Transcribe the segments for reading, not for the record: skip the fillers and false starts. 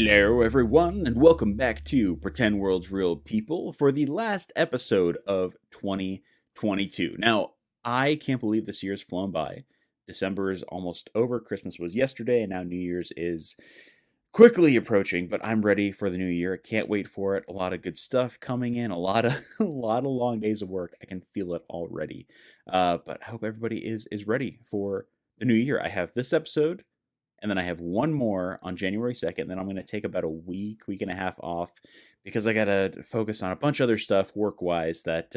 Hello, everyone, and welcome back to Pretend World's Real People for the last episode of 2022. Now, I can't believe this year's flown by. December is almost over, Christmas was yesterday, and now New Year's is quickly approaching, but I'm ready for the new year. I can't wait for it. A lot of good stuff coming in, a lot of long days of work. I can feel it already. But I hope everybody is ready for the new year. I have this episode, and then I have one more on January 2nd. Then I'm going to take about a week and a half off because I got to focus on a bunch of other stuff work-wise that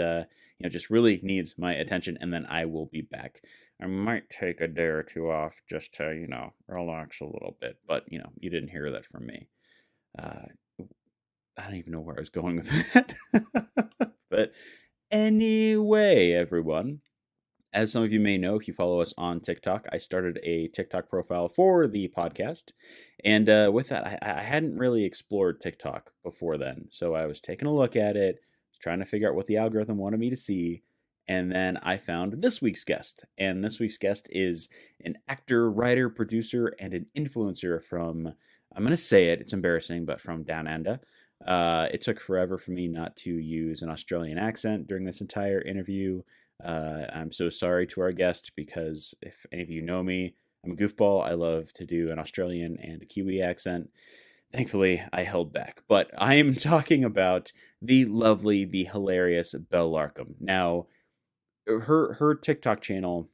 just really needs my attention, and then I will be back. I might take a day or two off just to, relax a little bit, but, you didn't hear that from me. I don't even know where I was going with that. But anyway, everyone, as some of you may know, if you follow us on TikTok, I started a TikTok profile for the podcast. And with that, I hadn't really explored TikTok before then. So I was taking a look at it, trying to figure out what the algorithm wanted me to see. And then I found this week's guest. And this week's guest is an actor, writer, producer, and an influencer from, I'm going to say it, it's embarrassing, but from Down Under. It took forever for me not to use an Australian accent during this entire interview. I'm so sorry to our guest because if any of you know me, I'm a goofball. I love to do an Australian and a Kiwi accent. Thankfully, I held back. But I am talking about the lovely, the hilarious Belle Larcombe. Now, her TikTok channel,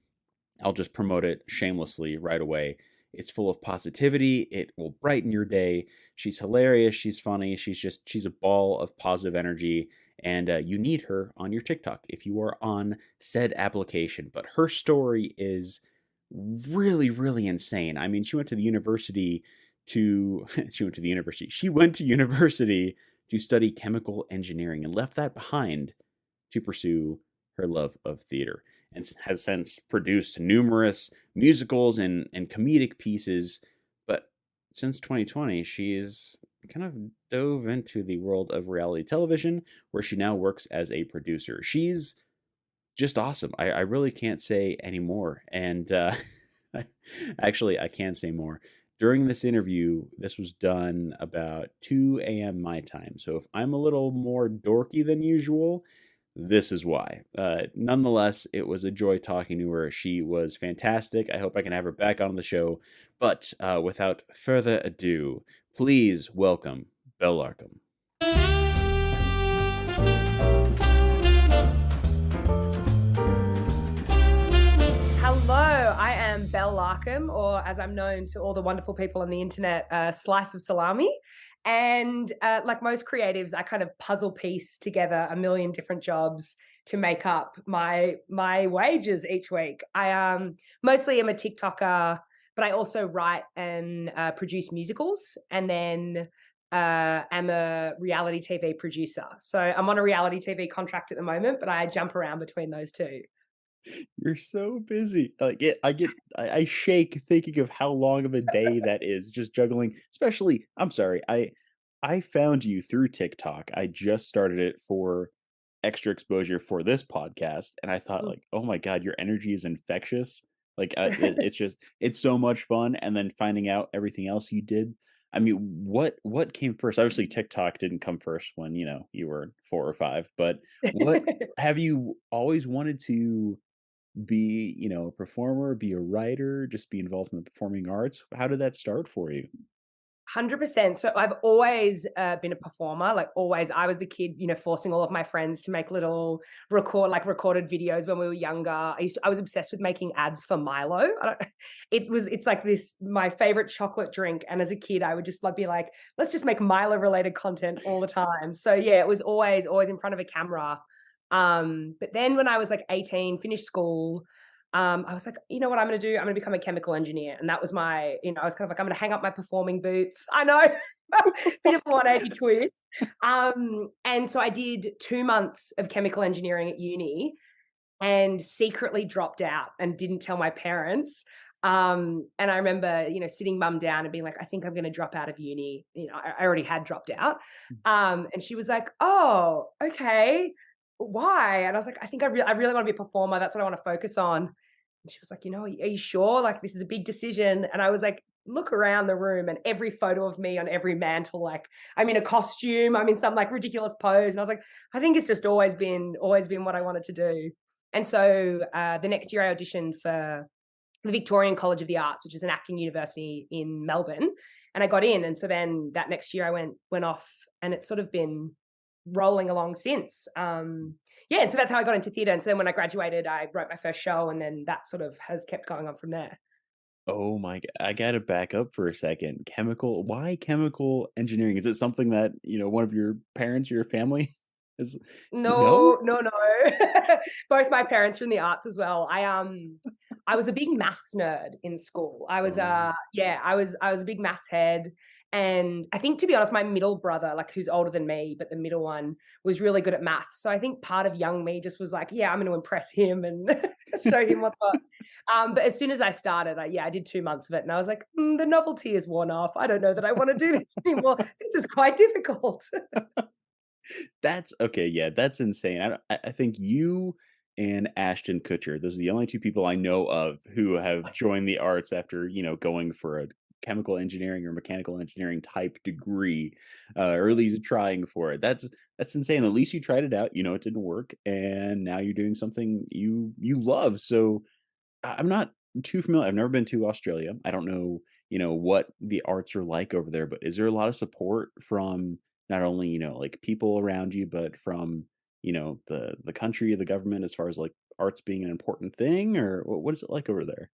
I'll just promote it shamelessly right away. It's full of positivity. It will brighten your day. She's hilarious. She's funny. She's a ball of positive energy. And you need her on your TikTok if you are on said application. But her story is really, really insane. I mean, she went to university to study chemical engineering and left that behind to pursue her love of theater, and has since produced numerous musicals and comedic pieces. But since 2020, she's kind of dove into the world of reality television, where she now works as a producer. She's just awesome. I really can't say any more. And actually, I can say more. During this interview, this was done about 2 a.m. my time. So if I'm a little more dorky than usual, this is why. Nonetheless, it was a joy talking to her. She was fantastic. I hope I can have her back on the show. But without further ado, please welcome Belle Larcombe. Hello, I am Belle Larcombe, or as I'm known to all the wonderful people on the internet, Slice of Salami. And like most creatives, I kind of puzzle piece together a million different jobs to make up my wages each week. I mostly am a TikToker, but I also write and produce musicals, and then am a reality TV producer. So I'm on a reality TV contract at the moment, but I jump around between those two. You're so busy. I shake thinking of how long of a day that is, just juggling. Especially, I'm sorry, I found you through TikTok. I just started it for extra exposure for this podcast, and I thought, like, oh my god, your energy is infectious. Like, it's so much fun. And then finding out everything else you did. I mean, what came first? Obviously, TikTok didn't come first when you were 4 or 5. But what have you always wanted to be? A performer, be a writer, just be involved in the performing arts? How did that start for you? 100%. So I've always been a performer, like always. I was the kid, forcing all of my friends to make little recorded videos when we were younger. I was obsessed with making ads for Milo. It's like this, my favorite chocolate drink. And as a kid, I would just be like, let's just make Milo related content all the time. So yeah, it was always in front of a camera. But then when I was like 18, finished school, I was like, you know what I'm going to do? I'm going to become a chemical engineer. And that was my, I was kind of like, I'm going to hang up my performing boots. I know, bit of a 180 twist. And so I did 2 months of chemical engineering at uni and secretly dropped out and didn't tell my parents. And I remember, sitting mum down and being like, I think I'm going to drop out of uni. I already had dropped out. And she was like, oh, okay. Why? And I was like, I think I really want to be a performer. That's what I want to focus on. And she was like, are you sure? Like, this is a big decision. And I was like, look around the room and every photo of me on every mantle, like I'm in a costume, I'm in some like ridiculous pose. And I was like, I think it's just always been what I wanted to do. And so the next year I auditioned for the Victorian College of the Arts, which is an acting university in Melbourne. And I got in. And so then that next year I went off, and it's sort of been rolling along since. Yeah, and so that's how I got into theatre. And so then when I graduated, I wrote my first show, and then that sort of has kept going on from there. Oh my g I gotta back up for a second. Why chemical engineering? Is it something that, one of your parents or your family is no? No, no, no. Both my parents are in the arts as well. I was a big maths nerd in school. Oh. Yeah, I was a big maths head. And I think, to be honest, my middle brother, like, who's older than me, but the middle one was really good at maths. So I think part of young me just was like, yeah, I'm going to impress him and show him what's what. But as soon as I started, I did 2 months of it, and I was like, the novelty is worn off. I don't know that I want to do this anymore. This is quite difficult. That's okay, yeah, that's insane. I think you and Ashton Kutcher, those are the only 2 people I know of who have joined the arts after, going for a chemical engineering or mechanical engineering type degree, or at least trying for it. That's insane. At least you tried it out, it didn't work, and now you're doing something you love. So I'm not too familiar. I've never been to Australia. I don't know, what the arts are like over there, but is there a lot of support from not only, like people around you, but from, the country, the government as far as like arts being an important thing, or what is it like over there?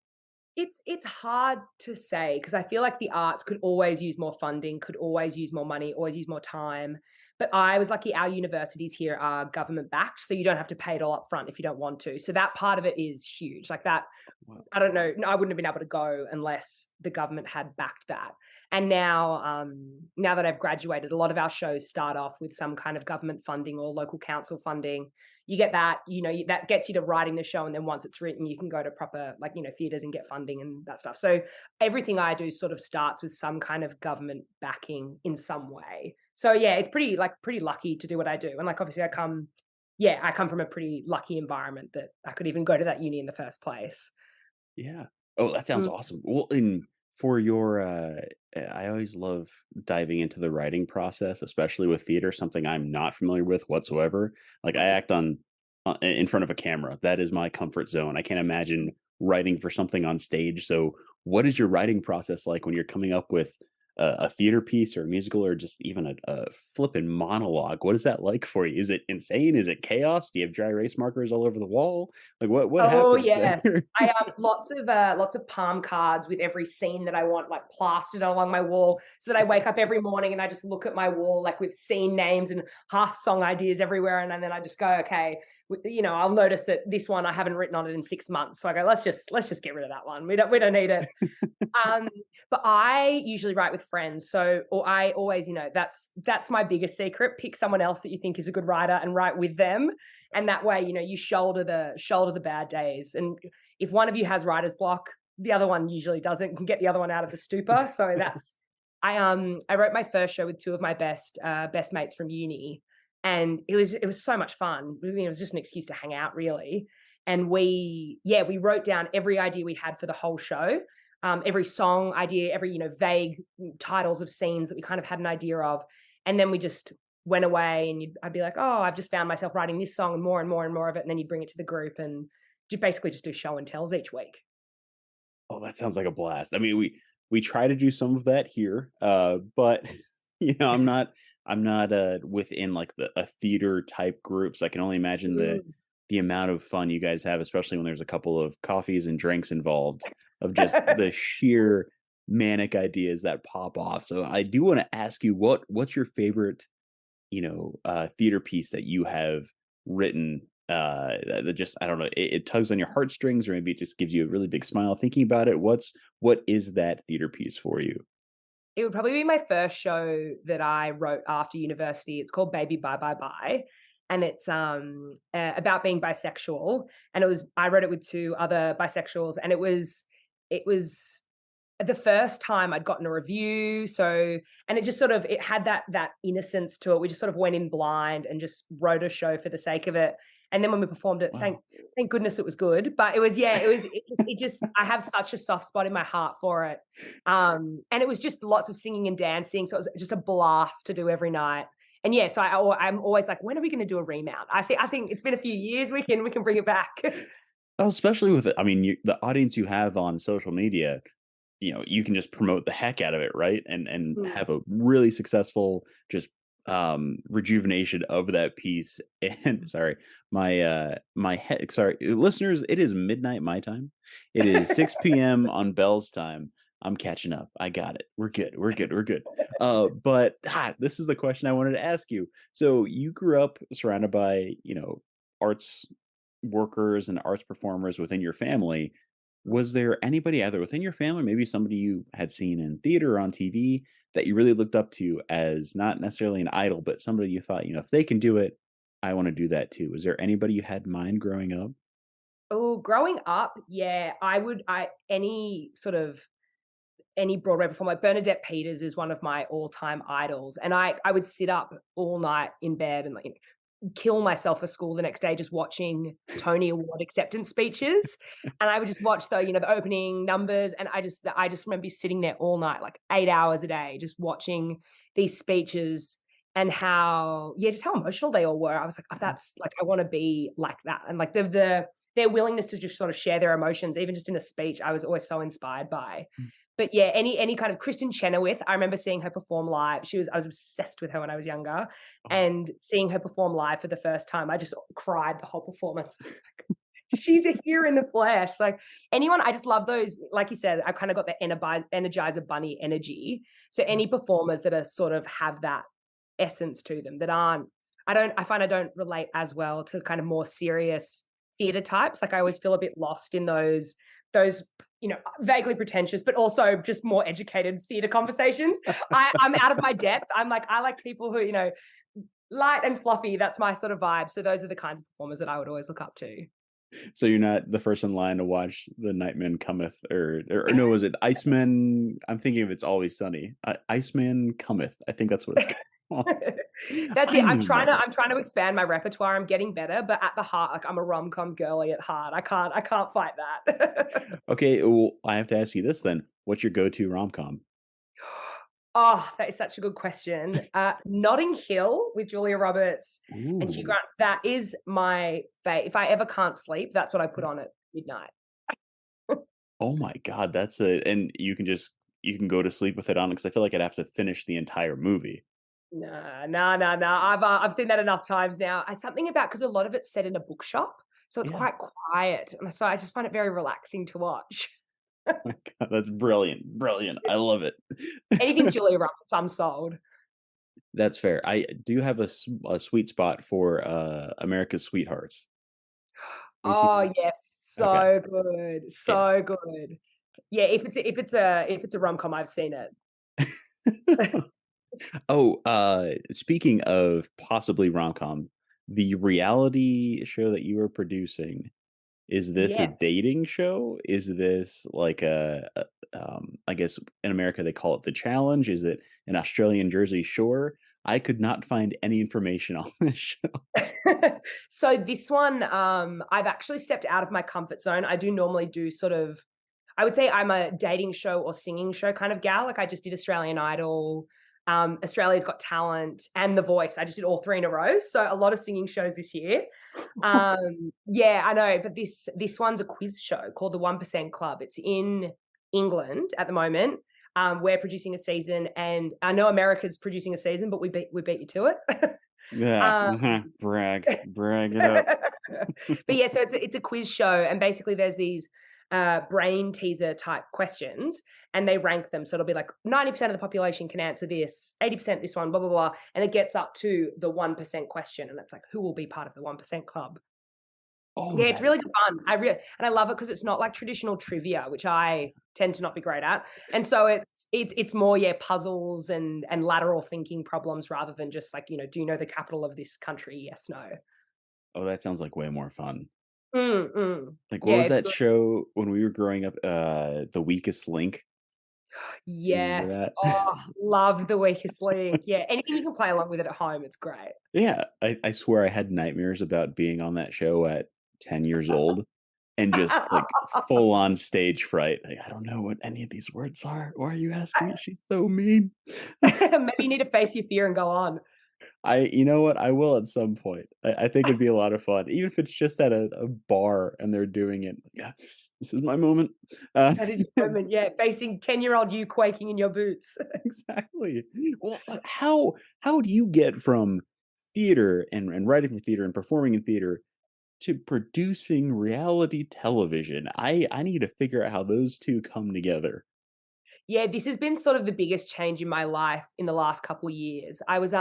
It's hard to say, because I feel like the arts could always use more funding, could always use more money, always use more time. But I was lucky our universities here are government backed, so you don't have to pay it all up front if you don't want to. So that part of it is huge. Like that, Wow. I don't know, I wouldn't have been able to go unless the government had backed that. And now that I've graduated, a lot of our shows start off with some kind of government funding or local council funding. You get that, that gets you to writing the show, and then once it's written, you can go to proper, like, theaters and get funding and that stuff. So everything I do sort of starts with some kind of government backing in some way. So yeah, it's pretty lucky to do what I do. And like, obviously I come from a pretty lucky environment that I could even go to that uni in the first place. Yeah. Oh, that sounds Mm. awesome. Well, and for your, I always love diving into the writing process, especially with theater, something I'm not familiar with whatsoever. Like I act in front of a camera. That is my comfort zone. I can't imagine writing for something on stage. So, what is your writing process like when you're coming up with a theater piece or a musical or just even a flippin' monologue? What is that like for you? Is it insane? Is it chaos? Do you have dry erase markers all over the wall? Like what Oh, happens there? yes. I have lots of palm cards with every scene that I want, like, plastered along my wall, so that I wake up every morning and I just look at my wall, like, with scene names and half song ideas everywhere, and then I just go, "Okay," I'll notice that this one I haven't written on it in 6 months, so I go, "Let's just get rid of that one. We don't need it." Um, but I usually write with friends. So, or I always, that's my biggest secret. Pick someone else that you think is a good writer and write with them. And that way, you shoulder the bad days. And if one of you has writer's block, the other one usually doesn't, can get the other one out of the stupor. So that's I wrote my first show with two of my best mates from uni. And it was so much fun. It was just an excuse to hang out, really. And we wrote down every idea we had for the whole show, every song idea, every, vague titles of scenes that we kind of had an idea of. And then we just went away, and I'd be like, oh, I've just found myself writing this song and more and more and more of it. And then you'd bring it to the group and basically just do show and tells each week. Oh, that sounds like a blast. I mean, we try to do some of that here, but I'm not within like a theater type group, so I can only imagine Mm. the amount of fun you guys have, especially when there's a couple of coffees and drinks involved, of just the sheer manic ideas that pop off. So I do want to ask you what's your favorite theater piece that you have written, that just, I don't know, it tugs on your heartstrings, or maybe it just gives you a really big smile thinking about it. What is that theater piece for you? It would probably be my first show that I wrote after university. It's called Baby Bye Bye Bye, and it's about being bisexual. And I wrote it with two other bisexuals, and it was the first time I'd gotten a review. So, and it had that innocence to it. We just sort of went in blind and just wrote a show for the sake of it. And then when we performed it, Wow. thank goodness it was good. But it was, yeah, it just I have such a soft spot in my heart for it. And it was just lots of singing and dancing, so it was just a blast to do every night. And yeah, so I'm always like, when are we going to do a remount? I think it's been a few years. We can bring it back. Oh, especially with it. I mean, the audience you have on social media, you can just promote the heck out of it, right? And Mm. have a really successful just rejuvenation of that piece. And sorry, my head sorry, listeners, it is midnight my time. It is 6 p.m. on Bell's time. I'm catching up. I got it. We're good. We're good. We're good. But this is the question I wanted to ask you. So you grew up surrounded by, arts workers and arts performers within your family. Was there anybody either within your family, maybe somebody you had seen in theater or on TV that you really looked up to as not necessarily an idol, but somebody you thought, if they can do it, I want to do that too? Was there anybody you had in mind growing up? Oh, growing up, yeah, any Broadway performer, like Bernadette Peters is one of my all-time idols, and I would sit up all night in bed and, like, kill myself for school the next day just watching Tony Award acceptance speeches, and I would just watch the opening numbers, and I just remember sitting there all night, like 8 hours a day, just watching these speeches and just how emotional they all were. I was like, "Oh, that's like, I wanna be like that," and, like, their willingness to just sort of share their emotions, even just in a speech, I was always so inspired by. Mm. But yeah, any kind of Kristen Chenoweth, I remember seeing her perform live. I was obsessed with her when I was younger, Oh, and seeing her perform live for the first time, I just cried the whole performance. I was like, "She's a here in the flesh." Like, anyone I just love those, like you said, I kinda got the Energizer Bunny energy. So yeah. any performers that are sort of have that essence to them that aren't I find I don't relate as well to kind of more serious theater types. Like, I always feel a bit lost in those, vaguely pretentious, but also just more educated theater conversations. I'm out of my depth. I'm like, I like people who, light and fluffy. That's my sort of vibe. So those are the kinds of performers that I would always look up to. So you're not the first in line to watch The Nightman Cometh, or no, was it Iceman? I'm thinking of It's Always Sunny. Iceman Cometh. I think that's what it's called. That's I it. knew nothing. I'm trying to expand my repertoire. I'm getting better, but at the heart, like, I'm a rom-com girly at heart. I can't fight that. Okay, well, I have to ask you this then. What's your go-to rom-com? Oh, that is such a good question. Notting Hill with Julia Roberts and Hugh Ooh. Grant. That is my if I ever can't sleep, that's what I put on at midnight. Oh my god, that's and you can go to sleep with it on because I feel like I'd have to finish the entire movie. Nah, nah, nah, nah. I've seen that enough times now. Something about because a lot of it's set in a bookshop, so it's Yeah. quite quiet, and so I just find it very relaxing to watch. My god, that's brilliant, brilliant. I love it. Anything Julia Roberts, I'm sold. That's fair. I do have a sweet spot for, America's Sweethearts. Have you seen Oh, that? yes, Okay, so good, yeah. so good. Yeah, if it's a rom-com, I've seen it. Oh, speaking of possibly rom-com, the reality show that you are producing, is this a Yes. dating show? Is this like I guess in America they call it The Challenge? Is it an Australian Jersey Shore? I could not find any information on this show. So this one, I've actually stepped out of my comfort zone. I do normally do sort of I would say I'm a dating show or singing show kind of gal. Like, I just did Australian Idol, Australia's Got Talent, and The Voice. I just did all 3 in a row, so a lot of singing shows this year. Yeah, I know, but this one's a quiz show called The 1% Club. It's in England at the moment. We're producing a season, and I know America's producing a season, but we beat you to it. Yeah, Um brag, brag it up. But yeah, so it's a quiz show, and basically there's these brain teaser type questions, and they rank them. So it'll be like 90% of the population can answer this, 80% this one, blah blah blah, and it gets up to the 1% question, and it's like, who will be part of the 1% club? Oh, Yeah, it's that really is good fun. I love it because it's not like traditional trivia, which I tend to not be great at, and so it's more, yeah, puzzles and lateral thinking problems rather than just like, do you know the capital of this country? Yes, no. oh, that sounds like way more fun. Mm. Like, what Yeah, was it's that good. show when we were growing up, The Weakest Link? You remember Yes. that? Oh, love The Weakest Link. Yeah, anything you can play along with it at home, it's great. Yeah, I swear I had nightmares about being on that show at 10 years old and just, like, full on stage fright. Like, "I don't know what any of these words are. Why are you asking me? She's so mean." Maybe you need to face your fear and go on. You know what? I will at some point. I think it'd be a lot of fun, even if it's just at a bar and they're doing it. Yeah, this is my moment. That is your moment, yeah, facing 10-year-old you quaking in your boots. Exactly. Well, how do you get from theater and writing for theater and performing in theater to producing reality television? I need to figure out how those 2 come together. Yeah, this has been sort of the biggest change in my life in the last couple years. I was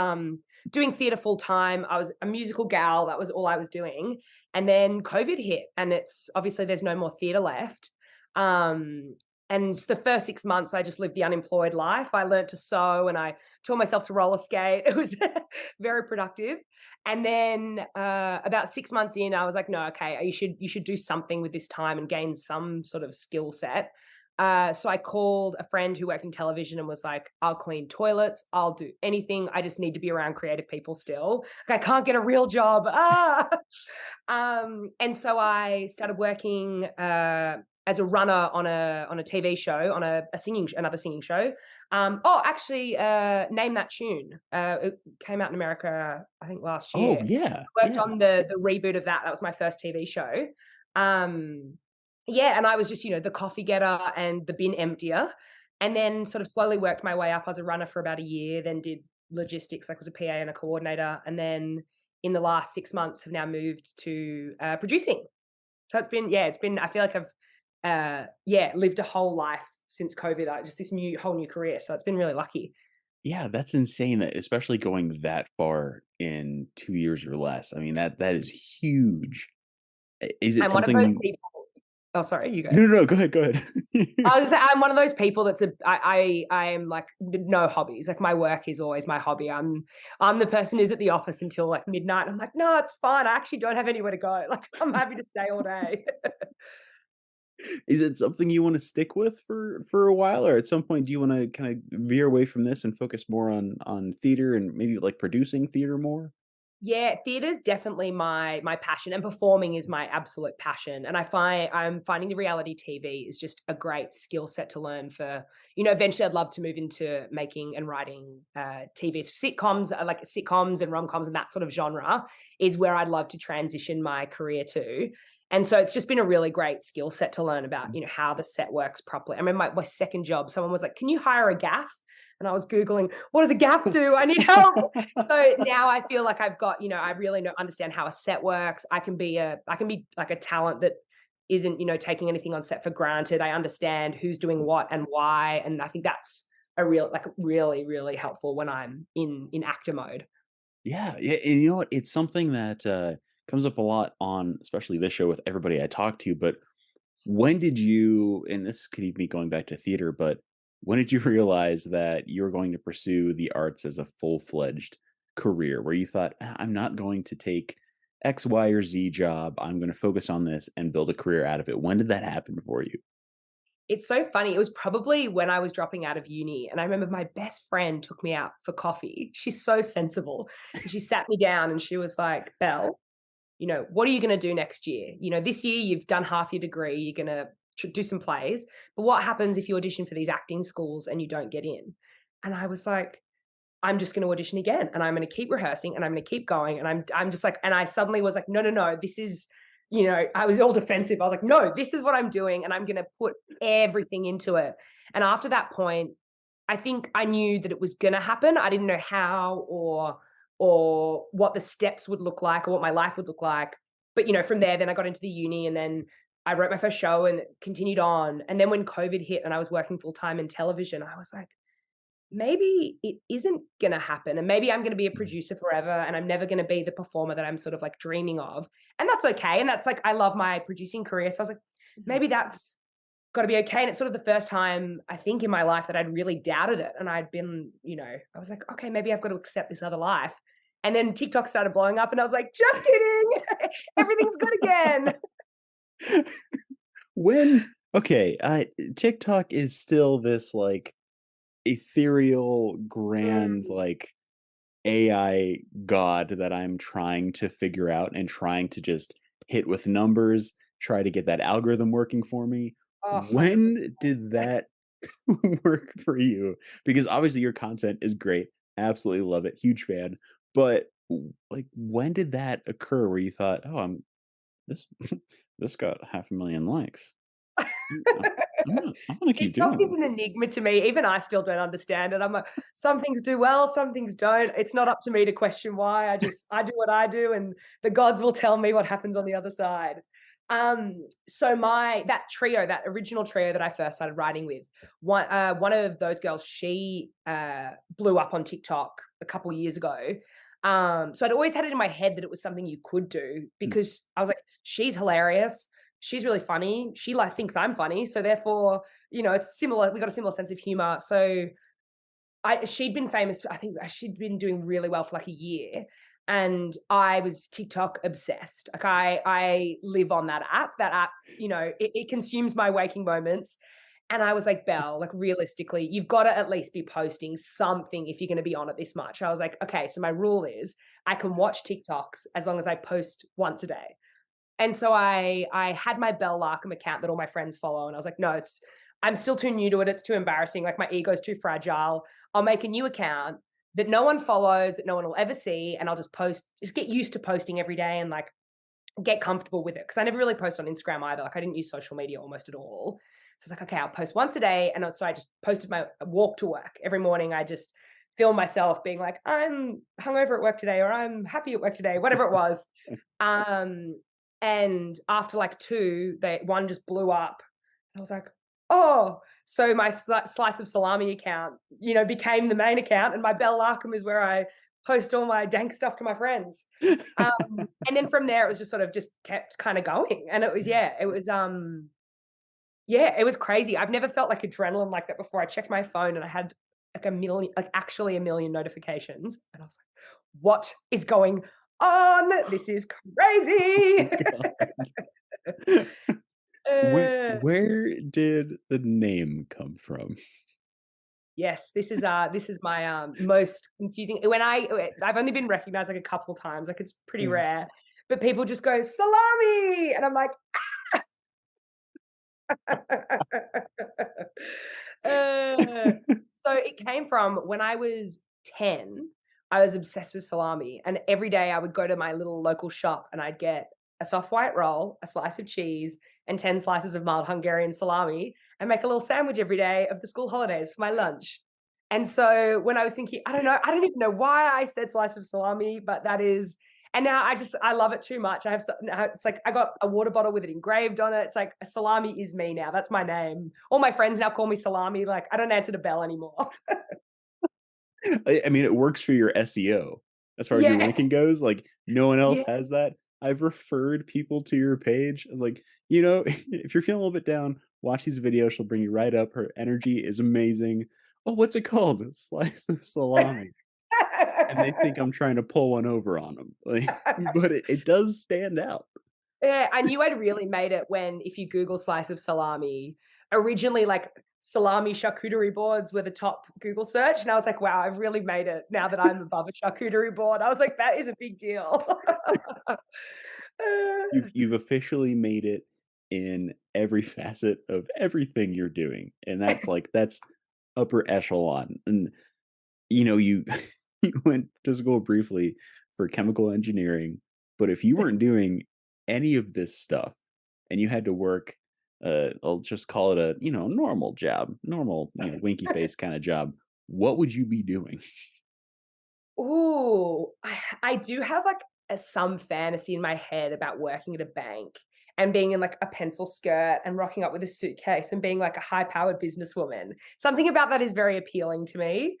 doing theater full time. I was a musical gal, that was all I was doing. And then COVID hit and it's obviously there's no more theater left. Um and the first 6 months I just lived the unemployed life. I learned to sew and I taught myself to roller skate. It was very productive. And then about 6 months in, I was like, no, okay, you should do something with this time and gain some sort of skill set. So I called a friend who worked in television and was like, I'll clean toilets. I'll do anything. I just need to be around creative people still. Like, I can't get a real job. Ah. And so I started working as a runner on a TV show, on another singing show. Actually, Name That Tune. It came out in America, I think last Oh, year. yeah, I worked yeah. on the reboot of that. That was my first TV show. Um, yeah, and I was just, the coffee getter and the bin emptier, and then sort of slowly worked my way up as a runner for about a year, then did logistics, like was a PA and a coordinator, and then in the last 6 months have now moved to, producing. So it's been I feel like I've, lived a whole life since COVID, just this whole new career, so it's been really lucky. Yeah, that's insane that especially going that far in 2 years or less. I mean, that is huge. Is it I'm one of something those you people. Oh, sorry, you go. No, no, no, go ahead, go ahead. I was I'm one of those people that's I am like no hobbies. Like my work is always my hobby. I'm the person who's at the office until like midnight. I'm like, no, it's fine. I actually don't have anywhere to go. Like I'm happy to stay all day. Is it something you wanna stick with for a while, or at some point do you wanna kinda veer away from this and focus more on theater and maybe, like, producing theater more? Yeah, theatre's definitely my passion, and performing is my absolute passion. And I'm finding the reality TV is just a great skill set to learn for, eventually I'd love to move into making and writing TV sitcoms, like sitcoms and rom-coms and that sort of genre is where I'd love to transition my career to. And so it's just been a really great skill set to learn about, how the set works properly. I mean, my second job, someone was like, "Can you hire a gaff?" And I was Googling, what does a gaff do? I need help. So now I feel like I've got, I really understand how a set works. I can be like a talent that isn't, taking anything on set for granted. I understand who's doing what and why. And I think that's really, really helpful when I'm in actor mode. Yeah, yeah, and you know what? It's something that, comes up a lot on especially this show with everybody I talk to, but when did you and this could even be going back to theater, but when did you realize that you're going to pursue the arts as a full-fledged career where you thought, I'm not going to take X, Y, or Z job. I'm going to focus on this and build a career out of it." When did that happen for you? It's so funny. It was probably when I was dropping out of uni. And I remember my best friend took me out for coffee. She's so sensible. And she sat me down and she was like, Belle, what are you going to do next year? This year you've done half your degree, you're going to do some plays. But what happens if you audition for these acting schools and you don't get in? And I was like, I'm just going to audition again and I'm going to keep rehearsing and I'm going to keep going. And I'm just like, and I suddenly was like, no, no, no, this is, I was all defensive. I was like, no, this is what I'm doing and I'm going to put everything into it. And after that point, I think I knew that it was going to happen. I didn't know how or what the steps would look like or what my life would look like. But from there, then I got into the uni and then I wrote my first show and continued on. And then when COVID hit and I was working full time in television, I was like, maybe it isn't going to happen. And maybe I'm going to be a Mhm, producer forever and I'm never going to be the performer that I'm sort of like dreaming of. And that's okay. And that's like, I love my producing career. So I was like, mhm. maybe that's got to be okay. And it's sort of the first time I think in my life that I'd really doubted it. And I'd been, I was like, okay, maybe I've got to accept this other life. And then TikTok started blowing up and I was like, just kidding. Everything's good again. When Okay, I TikTok is still this, like, ethereal, grand, Mm. like, AI god that I'm trying to figure out and trying to just hit with numbers, try to get that algorithm working for me. Oh, 100%. When did that work for you? Because obviously your content is great, absolutely love it, huge fan, but, like, when did that occur where you thought, "Oh, this this got 500,000 likes. I'm gonna keep TikTok doing is this." an enigma to me. Even I still don't understand it. I'm like, some things do well, some things don't. It's not up to me to question why. I do what I do, and the gods will tell me what happens on the other side. So that trio, that original trio that I first started writing with, one of those girls, she blew up on TikTok a couple years ago. So I'd always had it in my head that it was something you could do Mm, because I was like, she's hilarious. She's really funny. She like thinks I'm funny. So therefore, it's similar. We got a similar sense of humor. So she'd been famous. I think she'd been doing really well for like a year. And I was TikTok obsessed. Like I live on that app. That app, it consumes my waking moments. And I was like, Belle, like realistically, you've got to at least be posting something if you're going to be on it this much. I was like, okay, so my rule is I can watch TikToks as long as I post once a day. And so I had my Belle Larcombe account that all my friends follow, and I was like, "No, I'm still too new to it. It's too embarrassing. Like my ego's too fragile. I'll make a new account that no one follows, that no one will ever see, and I'll just get used to posting every day and like get comfortable with it." Because I never really post on Instagram either. Like I didn't use social media almost at all. So it's like, okay, I'll post once a day, and so I just posted my walk to work every morning. I just film myself being like, "I'm hungover at work today," or "I'm happy at work today," whatever it was. Um, and after like two, one just blew up. I was like, oh, so my slice of salami account, became the main account, and my Bell Larkham is where I post all my dank stuff to my friends. And then from there, it was just sort of just kept kind of going, and it was crazy. I've never felt like adrenaline like that before. I checked my phone and I had like a million, like actually a million notifications, and I was like, what is going on? This is crazy. God. Where Uh, where did the name come from? yes, this is my most confusing. I've only been recognized like a couple times, like it's pretty Yeah. rare, but people just go salami, and I'm like, Uh, so it came from when I was 10, I was obsessed with salami, and every day I would go to my little local shop and I'd get a soft white roll, a slice of cheese, and 10 slices of mild Hungarian salami, and make a little sandwich every day of the school holidays for my lunch. And so when I was thinking, I don't even know why I said slice of salami, but that is, and now I love it too much. Now it's like I got a water bottle with it engraved on it. It's like salami is me now. That's my name. All my friends now call me salami. Like I don't answer the bell anymore. I mean, it works for your SEO as far as your Yeah. ranking goes. Like, no one else Yeah. has that. I've referred people to your page. And like, if you're feeling a little bit down, watch these videos. She'll bring you right up. Her energy is amazing. Oh, what's it called? A slice of salami. And they think I'm trying to pull one over on them. Like, but it does stand out. Yeah, I knew I'd really made it when if you Google slice of salami, originally like salami charcuterie boards were the top Google search. And I was like, wow, I've really made it now that I'm above a charcuterie board. I was like, that is a big deal. You've officially made it in every facet of everything you're doing, and that's upper echelon. And you you went to school briefly for chemical engineering, but if you weren't doing any of this stuff and you had to work, I'll just call it a normal job, normal winky face kind of job, what would you be doing? Ooh, I do have like some fantasy in my head about working at a bank and being in like a pencil skirt and rocking up with a suitcase and being like a high powered businesswoman. Something about that is very appealing to me.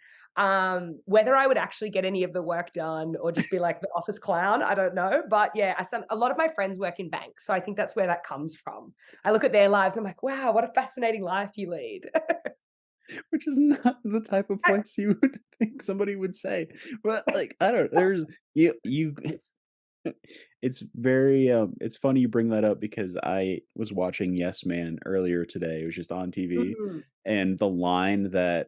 Whether I would actually get any of the work done or just be like the office clown, I don't know. But yeah, a lot of my friends work in banks, so I think that's where that comes from. I look at their lives, I'm like, wow, what a fascinating life you lead. Which is not the type of place you would think somebody would say. But like, I don't. There's you. It's very, it's funny you bring that up because I was watching Yes Man earlier today. It was just on TV, Mm. and the line that,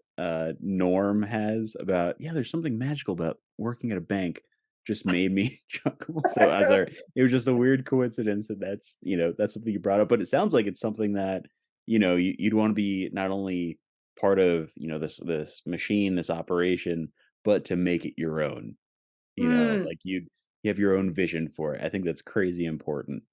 Norm has about, "Yeah, there's something magical about working at a bank," just made me chuckle. So as our it was just a weird coincidence that that's, that's something you brought up, but it sounds like it's something that, you'd wanna be not only part of, this machine, this operation, but to make it your own. Mm. Like you have your own vision for it. I think that's crazy important.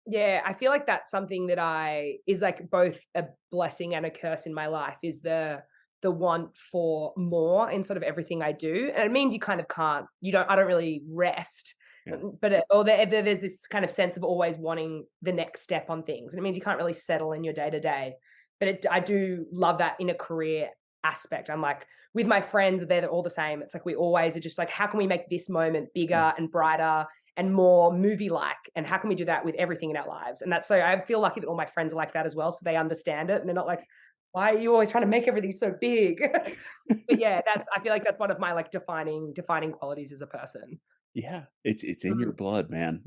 Yeah, I feel like that's something that I is like both a blessing and a curse in my life is the want for more in sort of everything I do. And it means you kind of can't, I don't really rest. Yeah. But there's this kind of sense of always wanting the next step on things. And it means you can't really settle in your day to day. But I do love that in a career aspect. I'm like with my friends, they're all the same. It's like we always are just like, how can we make this moment Mm. bigger and brighter and more movie like, and how can we do that with everything in our lives? And that's so I feel lucky that all my friends are like that as well, so they understand it and they're not like, why are you always trying to make everything so big? But yeah, that's I feel like that's one of my like defining qualities as a person. Yeah, it's in your Mm. blood, man.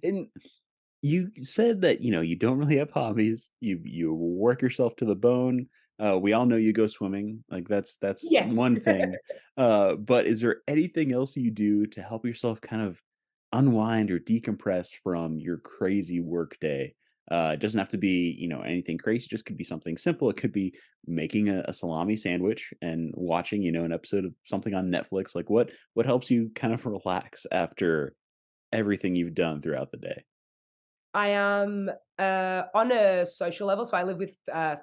And you said that, you don't really have hobbies. You work yourself to the bone. We all know you go swimming. Like that's Yes. one thing. But is there anything else you do to help yourself kind of unwind or decompress from your crazy work day? It doesn't have to be, anything crazy. It just could be something simple. It could be making a salami sandwich and watching, an episode of something on Netflix. Like what helps you kind of relax after everything you've done throughout the day? I am on a social level, so I live with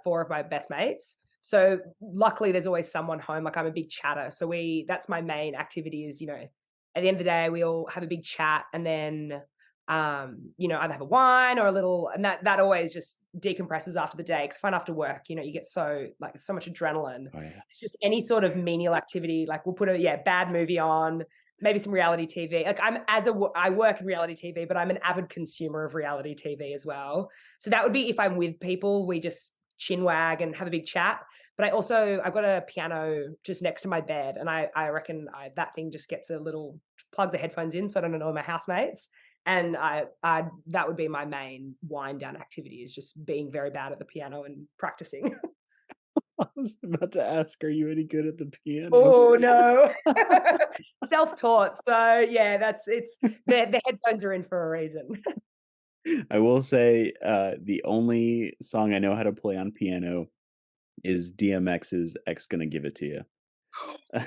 four of my best mates. So luckily, there's always someone home. Like I'm a big chatter, so we that's my main activity. Is at the end of the day, we all have a big chat, and then either have a wine or a little, and that always just decompresses after the day. Because fun after work, you get so much adrenaline. Oh yeah. It's just any sort of menial activity. Like we'll put a bad movie on, maybe some reality TV. Like I work in reality TV, but I'm an avid consumer of reality TV as well. So that would be if I'm with people, we just chin wag and have a big chat. But I've got a piano just next to my bed, and I reckon that thing just gets a little plug the headphones in so I don't annoy my housemates. And I that would be my main wind down activity is just being very bad at the piano and practicing. I was about to ask, are you any good at the piano? Oh no. Self-taught. So yeah, it's the headphones are in for a reason. I will say, the only song I know how to play on piano is DMX's "X Gonna Give It to You." My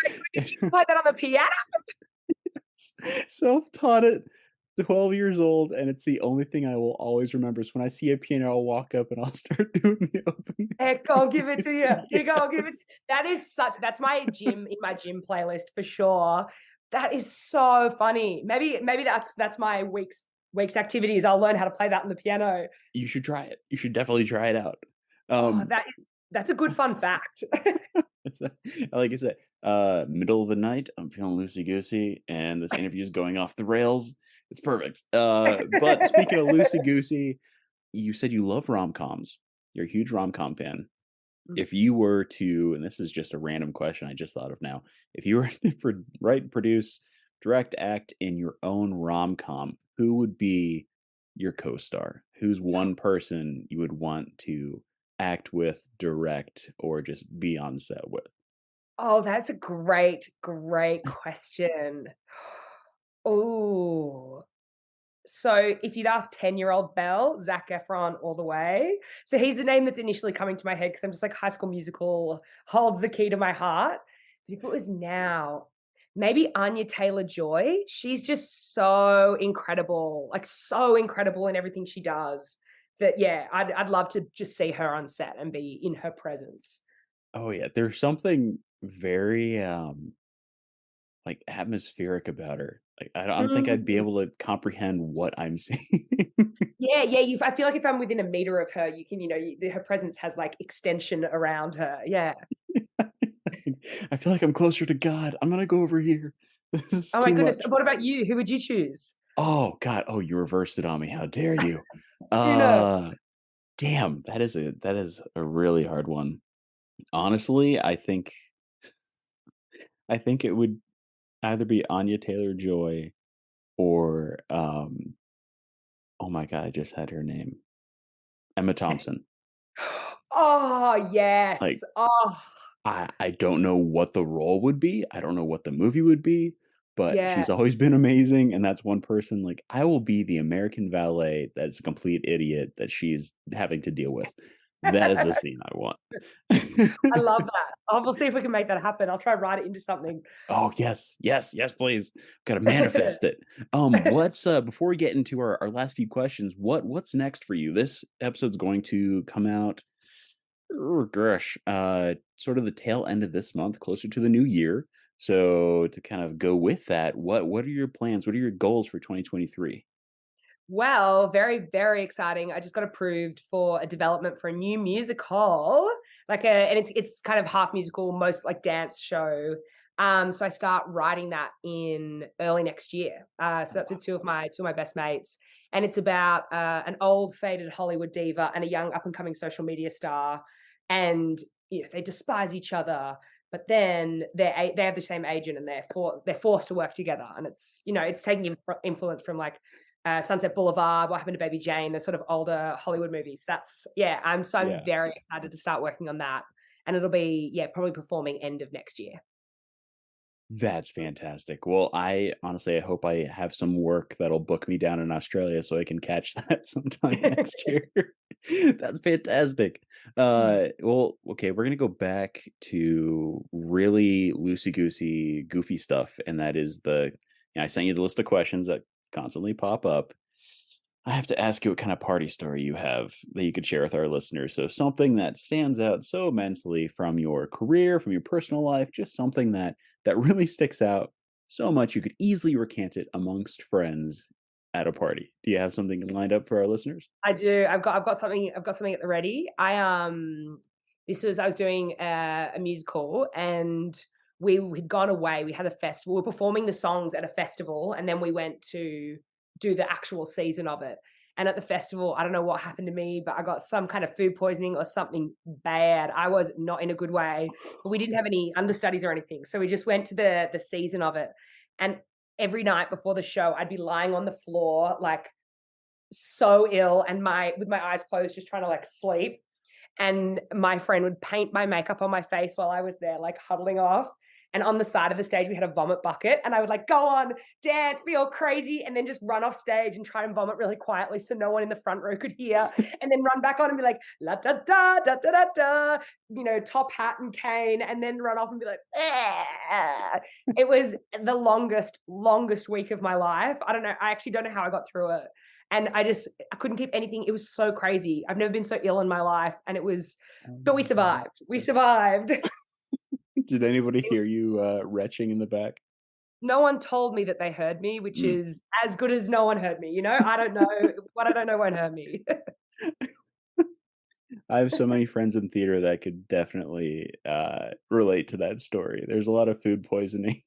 goodness, you can play that on the piano? Self-taught it, 12 years old, and it's the only thing I will always remember is when I see a piano, I'll walk up and I'll start doing the opening. X gonna give it to you. He Yeah. gonna give it. That's my gym playlist for sure. That is so funny. Maybe that's my week's activities. I'll learn how to play that on the piano. You should try it. You should definitely try it out. Oh, Um that's a good fun fact. It's a like I said, middle of the night, I'm feeling loosey goosey, and this interview is going off the rails. It's perfect. But speaking of loosey goosey, you said you love rom coms. You're a huge rom com fan. Mm. If you were to, and this is just a random question I just thought of now, if you were to write, produce, direct, act in your own rom com, who would be your co star? Who's one person you would want to act with, direct, or just be on set with? Oh, that's a great question. Oh. So if you'd asked 10-year-old Belle, Zac Efron all the way. So he's the name that's initially coming to my head because I'm just like High School Musical holds the key to my heart. But if it was now, maybe Anya Taylor-Joy. She's just so incredible in everything she does. That yeah, I'd love to just see her on set and be in her presence. Oh yeah, there's something very like atmospheric about her. Like I don't think I'd be Mm. able to comprehend what I'm seeing. Yeah, yeah, I feel like if I'm within a meter of her, you can, her presence has like extension around her. Yeah. I feel like I'm closer to God. I'm gonna go over here. This is Oh my too goodness. much. What about you? Who would you choose? Oh God. Oh, you reversed it on me. How dare you? Who knows? Uh damn, that is a really hard one. Honestly, I think it would. either be Anya Taylor-Joy or, oh my god, I just had her name. Emma Thompson. Oh, yes. Like, Oh, I don't know what the role would be, I don't know what the movie would be, but yeah. she's always been amazing, and that's one person, like, I will be the American valet that's a complete idiot that she's having to deal with. That is the scene I want. I love that. Oh, we'll see if we can make that happen. I'll try and write it into something. Oh, yes, yes, yes, please. Gotta manifest it. What's before we get into our last few questions, what's next for you? This episode's going to come out, oh gosh, sort of the tail end of this month, closer to the new year. So to kind of go with that, what are your plans? What are your goals for 2023? Well, very, very exciting. I just got approved for a development for a new musical, and it's kind of half musical, most like dance show. So I start writing that in early next year. So Oh, that's wow. with two of my best mates, and it's about an old faded Hollywood diva and a young up and coming social media star, and they despise each other. But then they have the same agent, and they're forced to work together, and it's taking influence from like Sunset Boulevard, What Happened to Baby Jane, the sort of older Hollywood movies. I'm Yeah. very excited to start working on that, and it'll be probably performing end of next year. That's fantastic. Well, I hope I have some work that'll book me down in Australia so I can catch that sometime next year. That's fantastic. Well, okay, we're gonna go back to really loosey goosey, goofy stuff, and that is I sent you the list of questions that constantly pop up. I have to ask you what kind of party story you have that you could share with our listeners. So something that stands out so immensely from your career, from your personal life, just something that really sticks out so much you could easily recant it amongst friends at a party. Do you have something lined up for our listeners? I do. I've got something at the ready. I was doing a musical, and we'd gone away. We had a festival. We were performing the songs at a festival, and then we went to do the actual season of it. And at the festival, I don't know what happened to me, but I got some kind of food poisoning or something bad. I was not in a good way, but we didn't have any understudies or anything, so we just went to the season of it. And every night before the show, I'd be lying on the floor, like so ill, and my with my eyes closed, just trying to like sleep. And my friend would paint my makeup on my face while I was there, like huddling off. And on the side of the stage, we had a vomit bucket, and I would like go on, dance, be all crazy, and then just run off stage and try and vomit really quietly so no one in the front row could hear, and then run back on and be like, la da da da da da da, top hat and cane, and then run off and be like, ah. It was the longest week of my life. I don't know. I actually don't know how I got through it. And I couldn't keep anything. It was so crazy. I've never been so ill in my life. But we Oh. survived. We survived. Did anybody hear you retching in the back? No one told me that they heard me, which Mm. is as good as no one heard me. I don't know. What I don't know won't hurt me. I have so many friends in theater that could definitely relate to that story. There's a lot of food poisoning.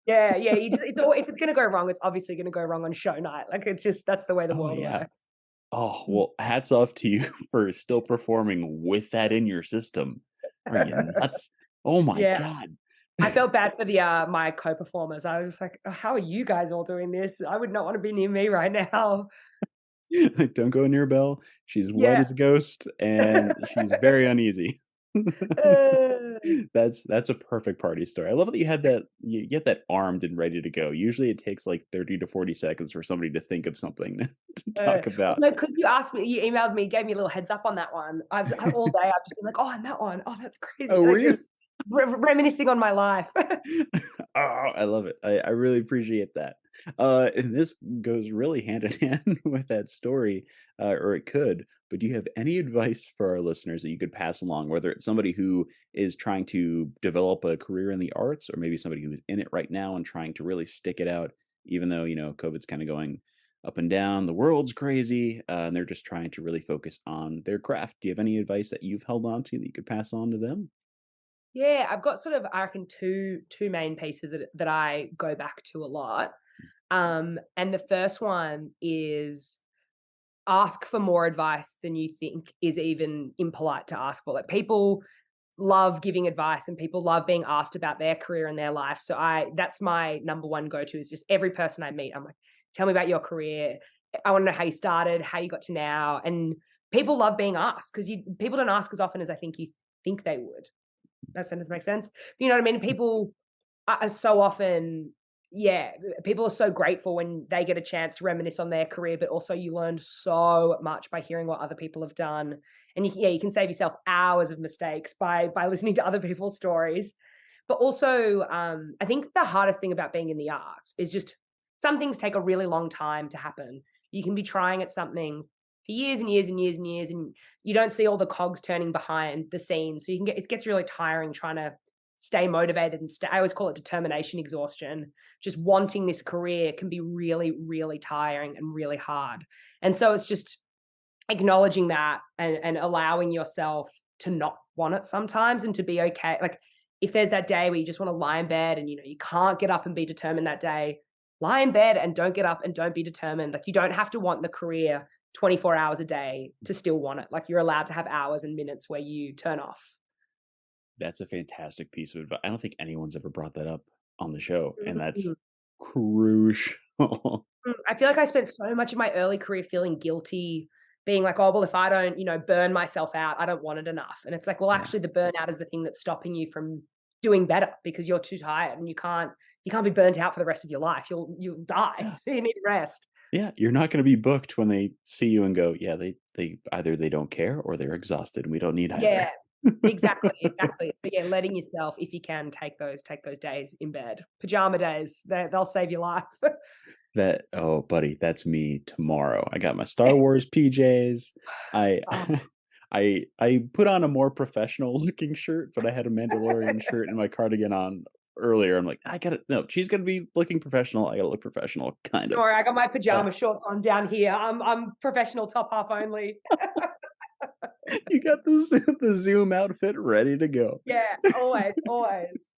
Yeah, yeah. It's all, if it's gonna go wrong, it's obviously gonna go wrong on show night. Like it's just that's the way the Oh world yeah. works. Oh, Mm. well, hats off to you for still performing with that in your system. Are you nuts? Oh my Yeah. god. I felt bad for the my co-performers. I was just like, "Oh, how are you guys all doing this? I would not want to be near me right now." Don't go near Belle. She's white Yeah. as a ghost, and she's very uneasy. Uh, That's a perfect party story. I love that you get that armed and ready to go. Usually it takes, like, 30 to 40 seconds for somebody to think of something to talk well, about. no, because you emailed me, gave me a little heads up on that one. All day I've just been like, "Oh, and that one. Oh, that's crazy." Oh, were Like, you? reminiscing on my life. Oh, I love it. I really appreciate that. And this goes really hand in hand with that story, or it could. But do you have any advice for our listeners that you could pass along, whether it's somebody who is trying to develop a career in the arts, or maybe somebody who's in it right now and trying to really stick it out, even though, COVID's kind of going up and down, the world's crazy, and they're just trying to really focus on their craft. Do you have any advice that you've held on to that you could pass on to them? Yeah, I've got sort of, I reckon, two main pieces that I go back to a lot. And the first one is ask for more advice than you think is even impolite to ask for. Like people love giving advice and people love being asked about their career and their life. So that's my number one go-to is just every person I meet, I'm like, tell me about your career. I want to know how you started, how you got to now. And people love being asked because people don't ask as often as I think you think they would. That sentence makes sense. You know what I mean? People are so often, yeah, people are so grateful when they get a chance to reminisce on their career, but also you learned so much by hearing what other people have done. And you can save yourself hours of mistakes by listening to other people's stories. But also, I think the hardest thing about being in the arts is just some things take a really long time to happen. You can be trying at something for years and years and years and years, and you don't see all the cogs turning behind the scenes. So it gets really tiring trying to stay motivated and I always call it determination exhaustion. Just wanting this career can be really, really tiring and really hard. And so it's just acknowledging that and allowing yourself to not want it sometimes and to be okay. Like if there's that day where you just want to lie in bed and you can't get up and be determined that day, lie in bed and don't get up and don't be determined. Like you don't have to want the career 24 hours a day to still want it. Like you're allowed to have hours and minutes where you turn off. That's a fantastic piece of advice. I don't think anyone's ever brought that up on the show, and that's Mhm. crucial. I feel like I spent so much of my early career feeling guilty, being like, "Oh, well, if I don't, burn myself out, I don't want it enough." And it's like, well, Yeah. actually, the burnout is the thing that's stopping you from doing better because you're too tired and you can't be burnt out for the rest of your life. You'll die, Yeah. so you need rest. Yeah, you're not gonna be booked when they see you and go, "Yeah, they either they don't care or they're exhausted, and we don't need either." Yeah, exactly, exactly. So yeah, letting yourself, if you can, take those days in bed, pajama days. They'll save your life. That oh, buddy, that's me tomorrow. I got my Star Wars PJs. I Oh, I put on a more professional looking shirt, but I had a Mandalorian shirt and my cardigan on earlier. I'm like, I gotta no, she's gonna be looking professional. I gotta look professional, kind don't of. worry, I got my Uh, pajama shorts on down here. I'm professional top half only. you got the Zoom outfit ready to go. Yeah, always, always.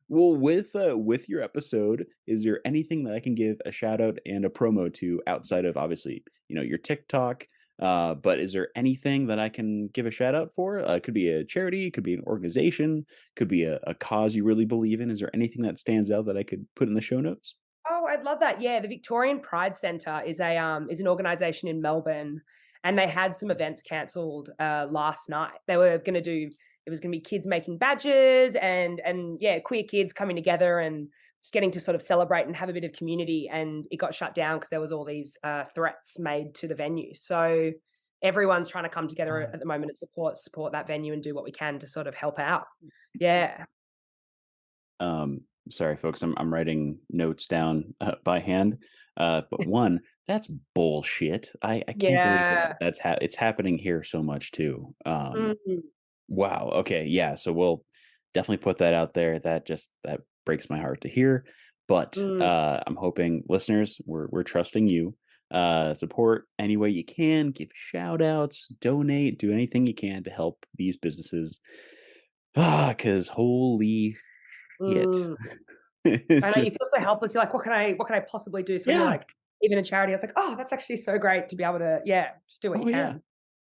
Well, with your episode, is there anything that I can give a shout out and a promo to outside of obviously, your TikTok? But is there anything that I can give a shout out for? It could be a charity, it could be an organization, could be a cause you really believe in. Is there anything that stands out that I could put in the show notes? Oh, I'd love that. Yeah, the Victorian Pride Centre is an organisation in Melbourne, and they had some events cancelled last night. They were going to do it was going to be kids making badges and yeah, queer kids coming together and just getting to sort of celebrate and have a bit of community. And it got shut down because there was all these threats made to the venue. So everyone's trying to come together Uh, at the moment and support that venue and do what we can to sort of help out. Yeah. Um, sorry, folks, I'm writing notes down by hand. But one, that's bullshit. I can't believe that Yeah. it's happening here so much too. Mhm. Wow. Okay. Yeah. So we'll definitely put that out there. That breaks my heart to hear. But Mm. I'm hoping listeners, we're trusting you. Support any way you can, give shout outs, donate, do anything you can to help these businesses. Because holy shit. Mm. It I know you just feel so helpless. You're like, "What can I possibly do?" So when you're yeah. like, even in charity, I was like, "Oh, that's actually so great to be able to, yeah, just do what you Oh yeah. can."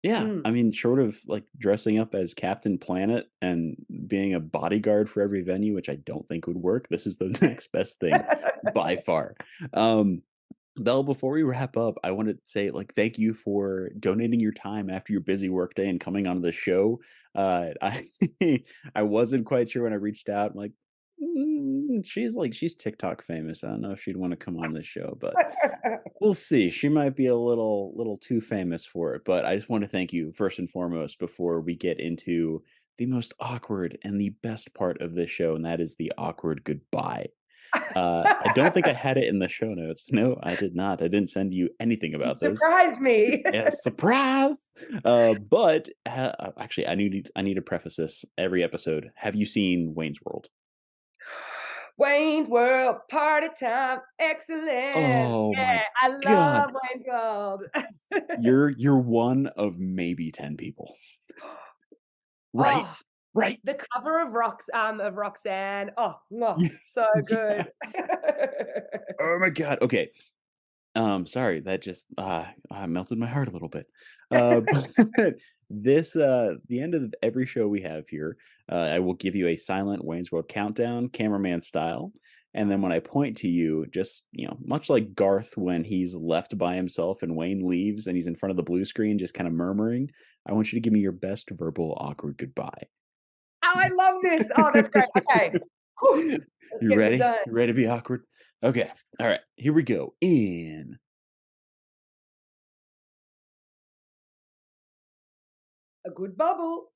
Yeah, Mm. I mean, short of, like, dressing up as Captain Planet and being a bodyguard for every venue, which I don't think would work, this is the next best thing by far. Um, Belle, before we wrap up, I wanna say, like, thank you for donating your time after your busy workday and coming on the show. I I wasn't quite sure when I reached out, I'm like, she's TikTok famous, I don't know if she'd wanna come on this show, but we'll see. She might be a little too famous for it, but I just want to thank you first and foremost before we get into the most awkward and the best part of this show, and that is the awkward goodbye. I don't think I had it in the show notes. No, I did not. I didn't send you anything You about this. surprised me. Yeah, surprise! But actually, I need to preface this every episode. Have you seen Wayne's World? Wayne's World, party time, excellent. Oh Yeah, my I god, love Wayne's World. you're one of maybe 10 people, right? Oh, Right. the cover of Roxanne. Oh, mwah, so good. Yes. Oh my god. Okay. Sorry, that just melted my heart a little bit. But The end of every show we have here, I will give you a silent Wayne's World countdown, cameraman style. And then when I point to you, just, much like Garth when he's left by himself and Wayne leaves and he's in front of the blue screen, just kind of murmuring, I want you to give me your best verbal awkward goodbye. Oh, I love this. Oh, that's great. Okay. Whew. Let's You get this ready? done. You ready to be awkward? Okay. All right. Here we go. In. A good bubble.